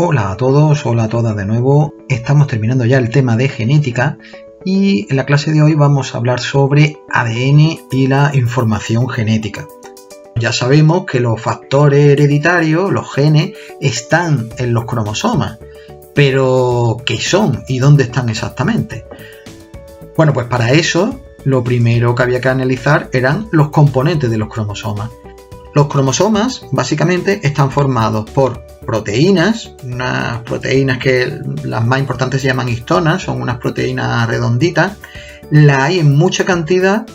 Hola a todos, hola a todas de nuevo. Estamos terminando ya el tema de genética y en la clase de hoy vamos a hablar sobre ADN y la información genética. Ya sabemos que los factores hereditarios, los genes, están en los cromosomas, pero ¿qué son y dónde están exactamente? Bueno, pues para eso lo primero que había que analizar eran los componentes de los cromosomas. Los cromosomas básicamente están formados por proteínas, unas proteínas que las más importantes se llaman histonas, son unas proteínas redonditas. Las hay en mucha cantidad,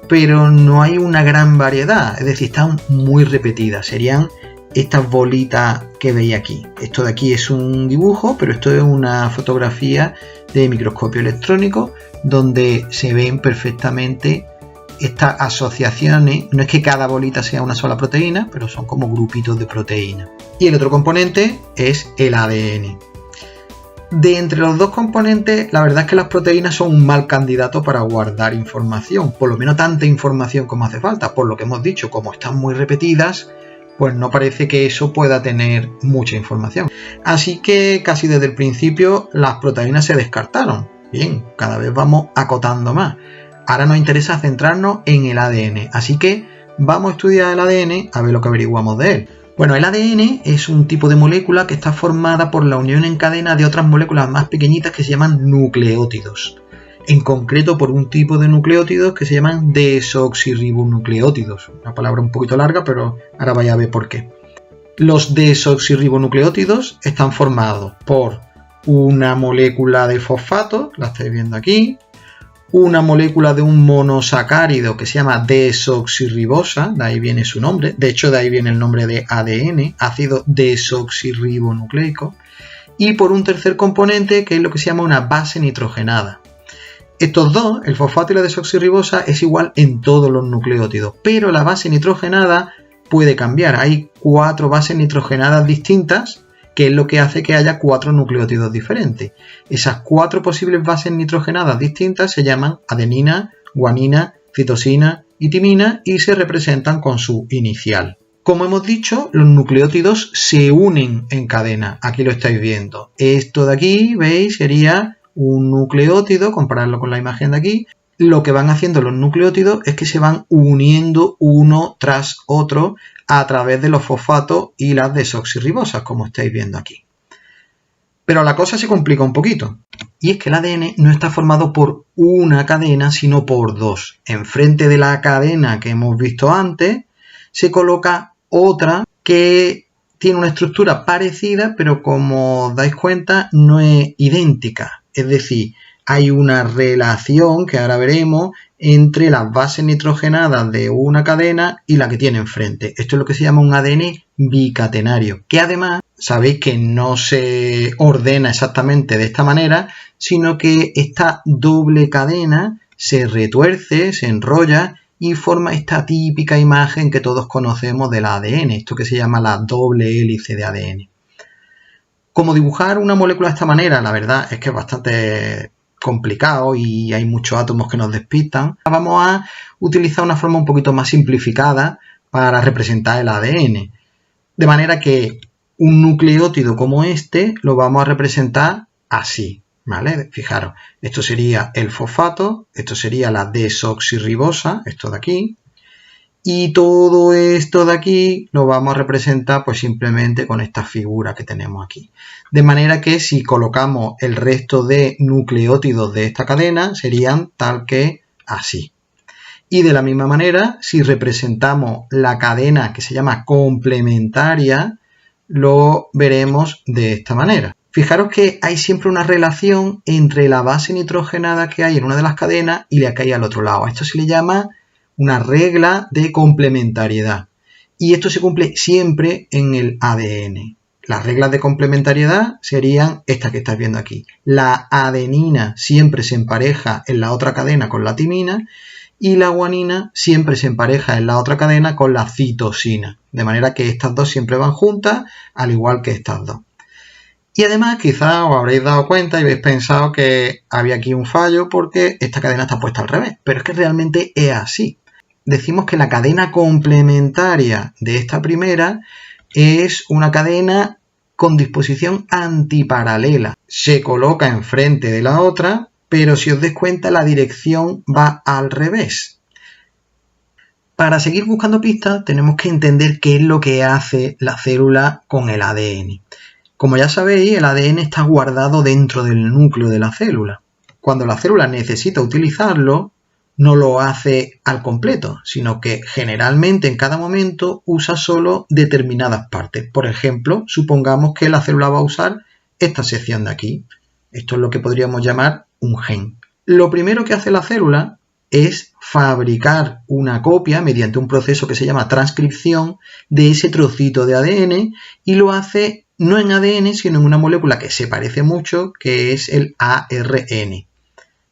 pero no hay una gran variedad, es decir, están muy repetidas. Serían estas bolitas que veis aquí. Esto de aquí es un dibujo, pero esto es una fotografía de microscopio electrónico donde se ven perfectamente estas asociaciones. No es que cada bolita sea una sola proteína, pero son como grupitos de proteínas. Y el otro componente es el ADN. De entre los dos componentes, la verdad es que las proteínas son un mal candidato para guardar información, por lo menos tanta información como hace falta. Por lo que hemos dicho, como están muy repetidas, pues no parece que eso pueda tener mucha información. Así que casi desde el principio las proteínas se descartaron. Bien, cada vez vamos acotando más. Ahora nos interesa centrarnos en el ADN, así que vamos a estudiar el ADN a ver lo que averiguamos de él. Bueno, el ADN es un tipo de molécula que está formada por la unión en cadena de otras moléculas más pequeñitas que se llaman nucleótidos. En concreto por un tipo de nucleótidos que se llaman desoxirribonucleótidos. Una palabra un poquito larga, pero ahora vais a ver por qué. Los desoxirribonucleótidos están formados por una molécula de fosfato, la estáis viendo aquí, una molécula de un monosacárido que se llama desoxirribosa, de ahí viene su nombre, de hecho de ahí viene el nombre de ADN, ácido desoxirribonucleico, y por un tercer componente que es lo que se llama una base nitrogenada. Estos dos, el fosfato y la desoxirribosa, es igual en todos los nucleótidos, pero la base nitrogenada puede cambiar. Hay 4 bases nitrogenadas distintas, que es lo que hace que haya 4 nucleótidos diferentes. Esas 4 posibles bases nitrogenadas distintas se llaman adenina, guanina, citosina y timina y se representan con su inicial. Como hemos dicho, los nucleótidos se unen en cadena. Aquí lo estáis viendo. Esto de aquí, ¿veis? Sería un nucleótido, compararlo con la imagen de aquí. Lo que van haciendo los nucleótidos es que se van uniendo uno tras otro a través de los fosfatos y las desoxirribosas, como estáis viendo aquí. Pero la cosa se complica un poquito. Y es que el ADN no está formado por una cadena, sino por 2. Enfrente de la cadena que hemos visto antes, se coloca otra que tiene una estructura parecida, pero como os dais cuenta, no es idéntica. Es decir, hay una relación, que ahora veremos, entre las bases nitrogenadas de una cadena y la que tiene enfrente. Esto es lo que se llama un ADN bicatenario, que además sabéis que no se ordena exactamente de esta manera, sino que esta doble cadena se retuerce, se enrolla y forma esta típica imagen que todos conocemos del ADN, esto que se llama la doble hélice de ADN. Como dibujar una molécula de esta manera, la verdad es que es bastante complicado y hay muchos átomos que nos despistan. Vamos a utilizar una forma un poquito más simplificada para representar el ADN. De manera que un nucleótido como este lo vamos a representar así, ¿vale? Fijaros, esto sería el fosfato, esto sería la desoxirribosa, esto de aquí, y todo esto de aquí lo vamos a representar pues simplemente con esta figura que tenemos aquí. De manera que si colocamos el resto de nucleótidos de esta cadena serían tal que así. Y de la misma manera, si representamos la cadena que se llama complementaria, lo veremos de esta manera. Fijaros que hay siempre una relación entre la base nitrogenada que hay en una de las cadenas y la que hay al otro lado. Esto se le llama una regla de complementariedad. Y esto se cumple siempre en el ADN. Las reglas de complementariedad serían estas que estáis viendo aquí. La adenina siempre se empareja en la otra cadena con la timina y la guanina siempre se empareja en la otra cadena con la citosina. De manera que estas dos siempre van juntas, al igual que estas dos. Y además quizás os habréis dado cuenta y habéis pensado que había aquí un fallo porque esta cadena está puesta al revés. Pero es que realmente es así. Decimos que la cadena complementaria de esta primera es una cadena con disposición antiparalela. Se coloca enfrente de la otra, pero si os dais cuenta la dirección va al revés. Para seguir buscando pistas tenemos que entender qué es lo que hace la célula con el ADN. Como ya sabéis, el ADN está guardado dentro del núcleo de la célula. Cuando la célula necesita utilizarlo, no lo hace al completo, sino que generalmente en cada momento usa solo determinadas partes. Por ejemplo, supongamos que la célula va a usar esta sección de aquí. Esto es lo que podríamos llamar un gen. Lo primero que hace la célula es fabricar una copia mediante un proceso que se llama transcripción de ese trocito de ADN y lo hace no en ADN, sino en una molécula que se parece mucho, que es el ARN.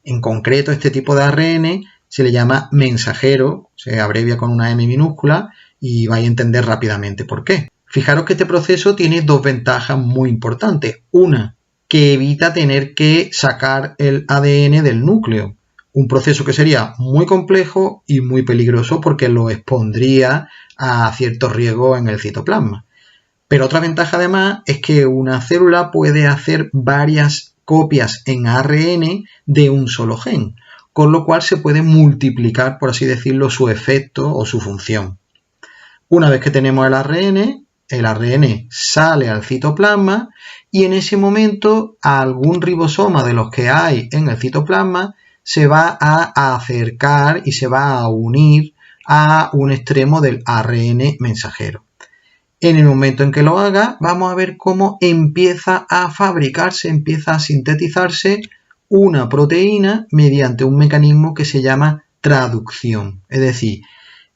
En concreto, este tipo de ARN se le llama mensajero, se abrevia con una M minúscula y vais a entender rápidamente por qué. Fijaros que este proceso tiene dos ventajas muy importantes. Una, que evita tener que sacar el ADN del núcleo. Un proceso que sería muy complejo y muy peligroso porque lo expondría a ciertos riesgos en el citoplasma. Pero otra ventaja además es que una célula puede hacer varias copias en ARN de un solo gen, con lo cual se puede multiplicar, por así decirlo, su efecto o su función. Una vez que tenemos el ARN sale al citoplasma y en ese momento algún ribosoma de los que hay en el citoplasma se va a acercar y se va a unir a un extremo del ARN mensajero. En el momento en que lo haga, vamos a ver cómo empieza a fabricarse, empieza a sintetizarse una proteína mediante un mecanismo que se llama traducción. Es decir,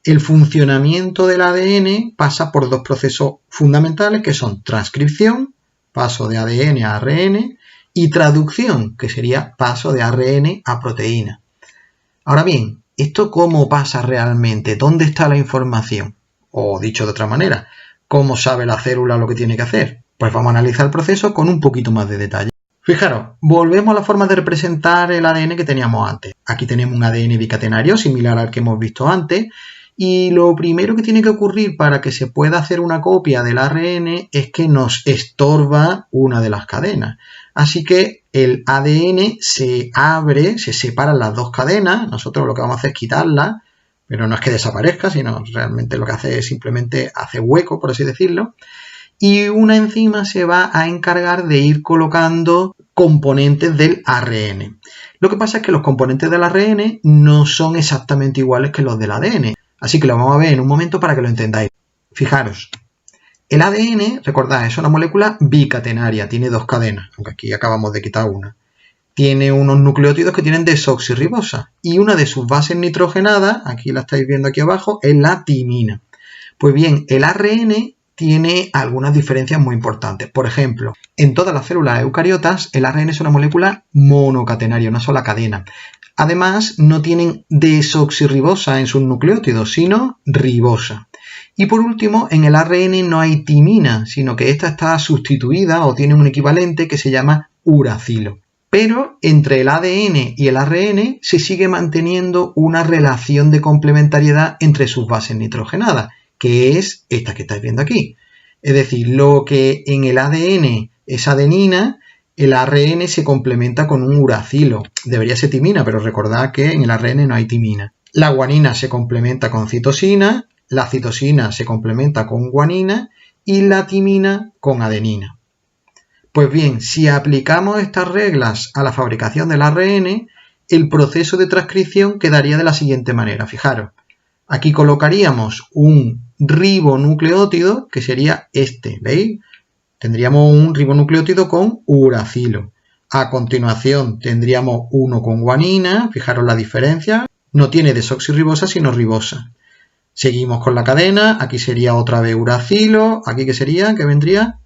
el funcionamiento del ADN pasa por dos procesos fundamentales que son transcripción, paso de ADN a ARN, y traducción, que sería paso de ARN a proteína. Ahora bien, ¿esto cómo pasa realmente? ¿Dónde está la información? O dicho de otra manera, ¿cómo sabe la célula lo que tiene que hacer? Pues vamos a analizar el proceso con un poquito más de detalle. Fijaros, volvemos a la forma de representar el ADN que teníamos antes. Aquí tenemos un ADN bicatenario similar al que hemos visto antes y lo primero que tiene que ocurrir para que se pueda hacer una copia del ARN es que nos estorba una de las cadenas. Así que el ADN se abre, se separan las dos cadenas, nosotros lo que vamos a hacer es quitarlas, pero no es que desaparezca, sino realmente lo que hace es simplemente hace hueco, por así decirlo, y una enzima se va a encargar de ir colocando componentes del ARN. Lo que pasa es que los componentes del ARN no son exactamente iguales que los del ADN, así que lo vamos a ver en un momento para que lo entendáis. Fijaros, el ADN, recordad, es una molécula bicatenaria, tiene dos cadenas, aunque aquí acabamos de quitar una. Tiene unos nucleótidos que tienen desoxirribosa y una de sus bases nitrogenadas, aquí la estáis viendo aquí abajo, es la timina. Pues bien, el ARN tiene algunas diferencias muy importantes. Por ejemplo, en todas las células eucariotas el ARN es una molécula monocatenaria, una sola cadena. Además, no tienen desoxirribosa en sus nucleótidos, sino ribosa. Y por último, en el ARN no hay timina, sino que esta está sustituida o tiene un equivalente que se llama uracilo. Pero entre el ADN y el ARN se sigue manteniendo una relación de complementariedad entre sus bases nitrogenadas, que es esta que estáis viendo aquí. Es decir, lo que en el ADN es adenina, el ARN se complementa con un uracilo. Debería ser timina, pero recordad que en el ARN no hay timina. La guanina se complementa con citosina, la citosina se complementa con guanina y la timina con adenina. Pues bien, si aplicamos estas reglas a la fabricación del ARN, el proceso de transcripción quedaría de la siguiente manera. Fijaros, aquí colocaríamos un ribonucleótido, que sería este, ¿veis? Tendríamos un ribonucleótido con uracilo. A continuación tendríamos uno con guanina, fijaros la diferencia, no tiene desoxirribosa sino ribosa. Seguimos con la cadena, aquí sería otra vez uracilo, aquí ¿qué sería? ¿Qué vendría?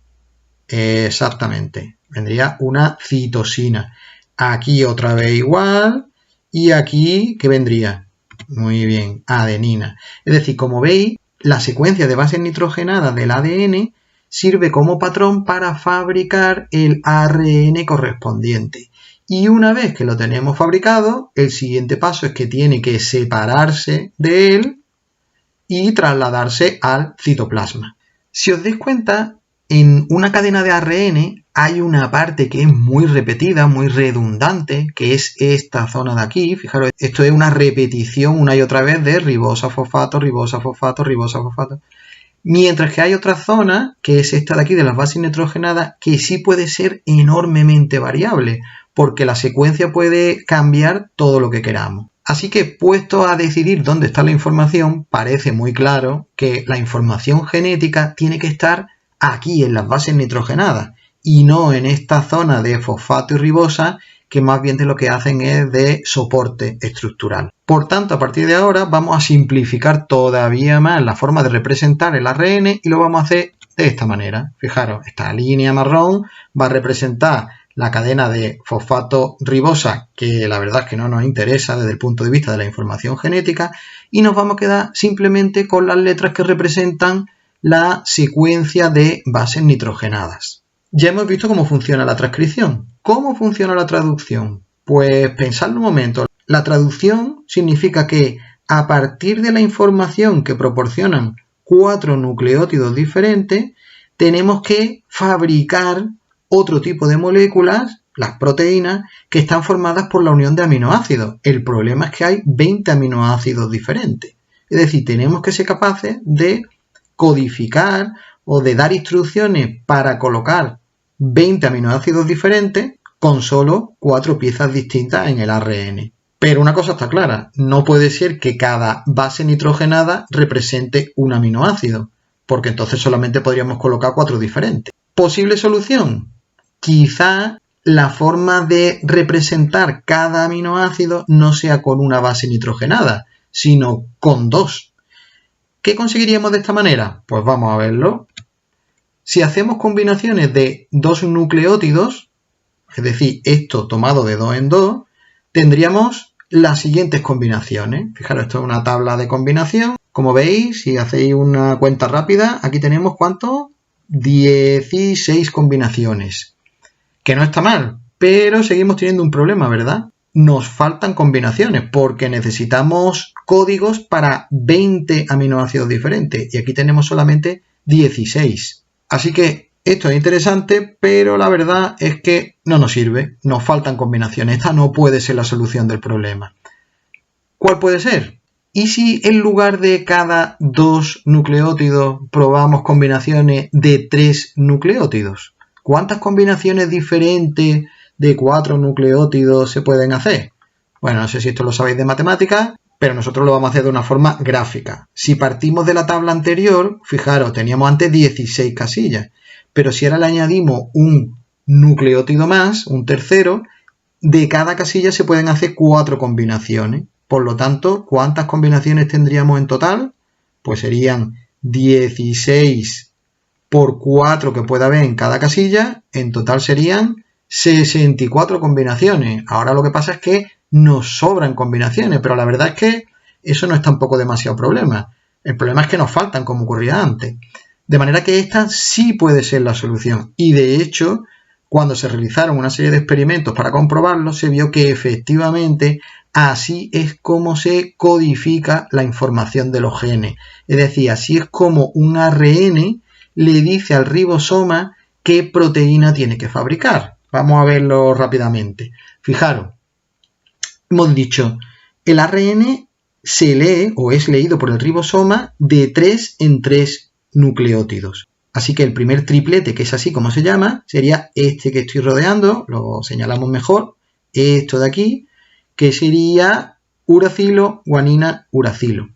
Exactamente, vendría una citosina. Aquí otra vez igual y aquí ¿qué vendría? Muy bien, adenina. Es decir, como veis, la secuencia de bases nitrogenadas del ADN sirve como patrón para fabricar el ARN correspondiente. Y una vez que lo tenemos fabricado, el siguiente paso es que tiene que separarse de él y trasladarse al citoplasma. Si os dais cuenta, En una cadena de ARN hay una parte que es muy repetida, muy redundante, que es esta zona de aquí. Fijaros, esto es una repetición una y otra vez de ribosa, fosfato, ribosa, fosfato, ribosa, fosfato. Mientras que hay otra zona, que es esta de aquí de las bases nitrogenadas, que sí puede ser enormemente variable, porque la secuencia puede cambiar todo lo que queramos. Así que, puesto a decidir dónde está la información, parece muy claro que la información genética tiene que estar aquí en las bases nitrogenadas y no en esta zona de fosfato y ribosa, que más bien de lo que hacen es de soporte estructural. Por tanto, a partir de ahora vamos a simplificar todavía más la forma de representar el ARN y lo vamos a hacer de esta manera. Fijaros, esta línea marrón va a representar la cadena de fosfato ribosa, que la verdad es que no nos interesa desde el punto de vista de la información genética, y nos vamos a quedar simplemente con las letras que representan la secuencia de bases nitrogenadas. Ya hemos visto cómo funciona la transcripción. ¿Cómo funciona la traducción? Pues pensadlo un momento. La traducción significa que a partir de la información que proporcionan 4 nucleótidos diferentes, tenemos que fabricar otro tipo de moléculas, las proteínas, que están formadas por la unión de aminoácidos. El problema es que hay 20 aminoácidos diferentes. Es decir, tenemos que ser capaces de codificar o de dar instrucciones para colocar 20 aminoácidos diferentes con solo 4 piezas distintas en el ARN. Pero una cosa está clara, no puede ser que cada base nitrogenada represente un aminoácido, porque entonces solamente podríamos colocar 4 diferentes. ¿Posible solución? Quizá la forma de representar cada aminoácido no sea con una base nitrogenada, sino con 2. ¿Qué conseguiríamos de esta manera? Pues vamos a verlo. Si hacemos combinaciones de 2 nucleótidos, es decir, esto tomado de 2 en 2, tendríamos las siguientes combinaciones. Fijaros, esto es una tabla de combinación. Como veis, si hacéis una cuenta rápida, aquí tenemos ¿cuánto? 16 combinaciones. Que no está mal, pero seguimos teniendo un problema, ¿verdad? Nos faltan combinaciones porque necesitamos códigos para 20 aminoácidos diferentes y aquí tenemos solamente 16. Así que esto es interesante, pero la verdad es que no nos sirve, nos faltan combinaciones. Esta no puede ser la solución del problema. ¿Cuál puede ser? ¿Y si en lugar de cada 2 nucleótidos probamos combinaciones de 3 nucleótidos? ¿Cuántas combinaciones diferentes de 4 nucleótidos se pueden hacer? Bueno, no sé si esto lo sabéis de matemáticas, pero nosotros lo vamos a hacer de una forma gráfica. Si partimos de la tabla anterior, fijaros, teníamos antes 16 casillas, pero si ahora le añadimos un nucleótido más, un tercero, de cada casilla se pueden hacer 4 combinaciones. Por lo tanto, ¿cuántas combinaciones tendríamos en total? Pues serían 16 por 4 que pueda haber en cada casilla, en total serían 64 combinaciones. Ahora lo que pasa es que nos sobran combinaciones, pero la verdad es que eso no es tampoco demasiado problema. El problema es que nos faltan, como ocurría antes. De manera que esta sí puede ser la solución. Y de hecho, cuando se realizaron una serie de experimentos para comprobarlo, se vio que efectivamente así es como se codifica la información de los genes. Es decir, así es como un ARN le dice al ribosoma qué proteína tiene que fabricar. Vamos a verlo rápidamente. Fijaros, hemos dicho, el ARN se lee o es leído por el ribosoma de 3 en 3 nucleótidos. Así que el primer triplete, que es así como se llama, sería este que estoy rodeando, lo señalamos mejor, esto de aquí, que sería uracilo, guanina, uracilo.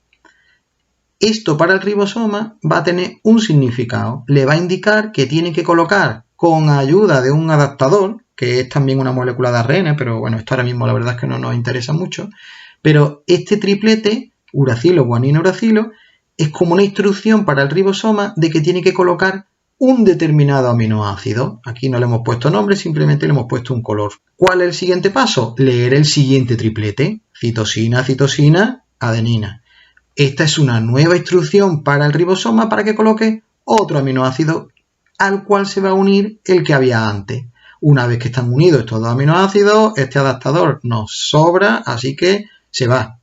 Esto para el ribosoma va a tener un significado. Le va a indicar que tiene que colocar con ayuda de un adaptador, que es también una molécula de ARN, pero bueno, esto ahora mismo la verdad es que no nos interesa mucho. Pero este triplete, uracilo, guanina, uracilo, es como una instrucción para el ribosoma de que tiene que colocar un determinado aminoácido. Aquí no le hemos puesto nombre, simplemente le hemos puesto un color. ¿Cuál es el siguiente paso? Leer el siguiente triplete. Citosina, citosina, adenina. Esta es una nueva instrucción para el ribosoma para que coloque otro aminoácido al cual se va a unir el que había antes. Una vez que están unidos estos dos aminoácidos, este adaptador nos sobra, así que se va.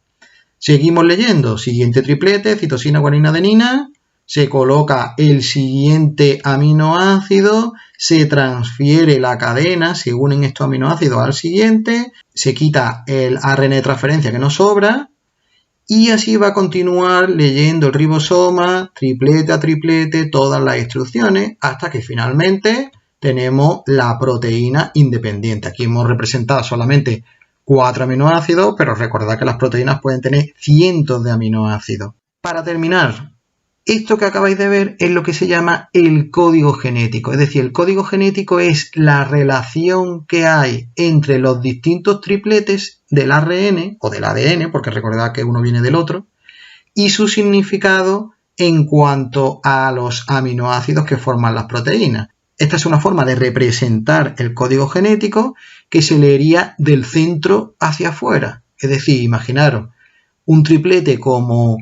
Seguimos leyendo. Siguiente triplete, citosina, guanina, adenina. se coloca el siguiente aminoácido, se transfiere la cadena, se unen estos aminoácidos al siguiente, se quita el ARN de transferencia que nos sobra y así va a continuar leyendo el ribosoma, triplete a triplete, todas las instrucciones hasta que finalmente tenemos la proteína independiente. Aquí hemos representado solamente 4 aminoácidos, pero recordad que las proteínas pueden tener cientos de aminoácidos. Para terminar, esto que acabáis de ver es lo que se llama el código genético. Es decir, el código genético es la relación que hay entre los distintos tripletes del ARN o del ADN, porque recordad que uno viene del otro, y su significado en cuanto a los aminoácidos que forman las proteínas. Esta es una forma de representar el código genético que se leería del centro hacia afuera. Es decir, imaginaros un triplete como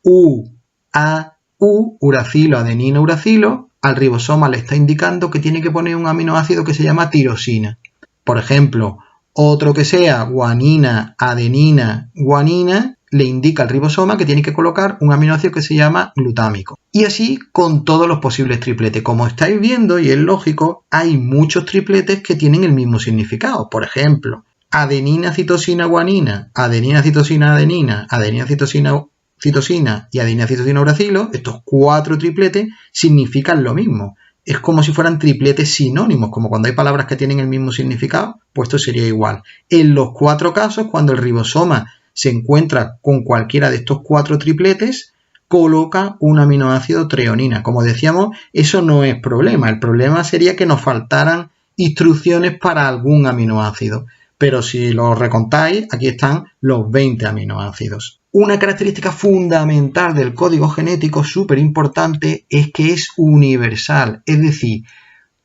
U-A-U, uracilo, adenina, uracilo, al ribosoma le está indicando que tiene que poner un aminoácido que se llama tirosina. Por ejemplo, otro que sea guanina, adenina, guanina, le indica al ribosoma que tiene que colocar un aminoácido que se llama glutámico. Y así con todos los posibles tripletes. Como estáis viendo, y es lógico, hay muchos tripletes que tienen el mismo significado. Por ejemplo, adenina, citosina, guanina, adenina, citosina, adenina, adenina, citosina y adenina, citosina, uracilo. Estos 4 tripletes significan lo mismo. Es como si fueran tripletes sinónimos, como cuando hay palabras que tienen el mismo significado, pues esto sería igual. En los 4 casos, cuando el ribosoma se encuentra con cualquiera de estos 4 tripletes, coloca un aminoácido treonina. Como decíamos, eso no es problema. El problema sería que nos faltaran instrucciones para algún aminoácido. Pero si lo recontáis, aquí están los 20 aminoácidos. Una característica fundamental del código genético, súper importante, es que es universal. Es decir,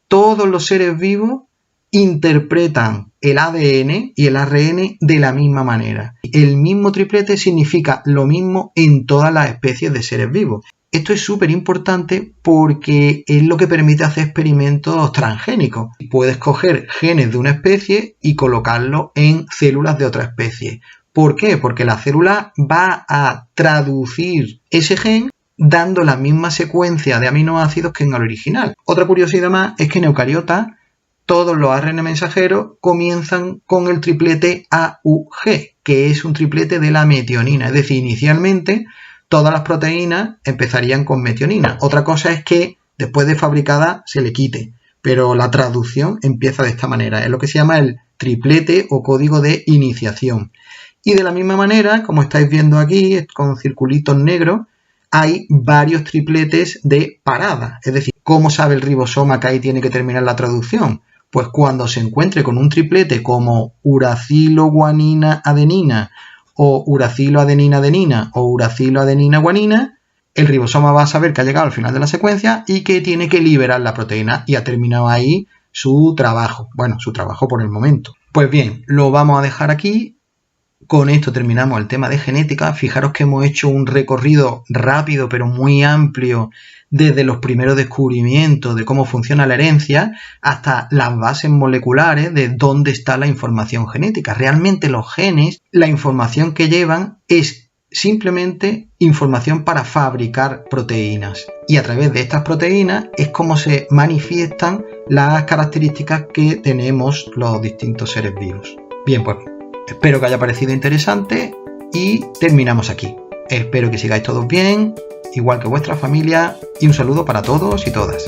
todos los seres vivos interpretan el ADN y el ARN de la misma manera. El mismo triplete significa lo mismo en todas las especies de seres vivos. Esto es súper importante porque es lo que permite hacer experimentos transgénicos. Puedes coger genes de una especie y colocarlos en células de otra especie. ¿Por qué? Porque la célula va a traducir ese gen dando la misma secuencia de aminoácidos que en el original. Otra curiosidad más es que en eucariotas todos los ARN mensajeros comienzan con el triplete AUG, que es un triplete de la metionina. Es decir, inicialmente todas las proteínas empezarían con metionina. Otra cosa es que después de fabricada se le quite, pero la traducción empieza de esta manera. Es lo que se llama el triplete o código de iniciación. Y de la misma manera, como estáis viendo aquí, con circulitos negros, hay varios tripletes de parada. Es decir, ¿cómo sabe el ribosoma que ahí tiene que terminar la traducción? Pues cuando se encuentre con un triplete como uracilo, guanina, adenina, o uracilo, adenina, adenina, o uracilo, adenina, guanina, el ribosoma va a saber que ha llegado al final de la secuencia y que tiene que liberar la proteína y ha terminado ahí su trabajo. Bueno, su trabajo por el momento. Pues bien, lo vamos a dejar aquí. Con esto terminamos el tema de genética. Fijaros que hemos hecho un recorrido rápido pero muy amplio desde los primeros descubrimientos de cómo funciona la herencia hasta las bases moleculares de dónde está la información genética. Realmente los genes, la información que llevan es simplemente información para fabricar proteínas. Y a través de estas proteínas es como se manifiestan las características que tenemos los distintos seres vivos. Bien, pues espero que haya parecido interesante y terminamos aquí. Espero que sigáis todos bien, igual que vuestra familia, y un saludo para todos y todas.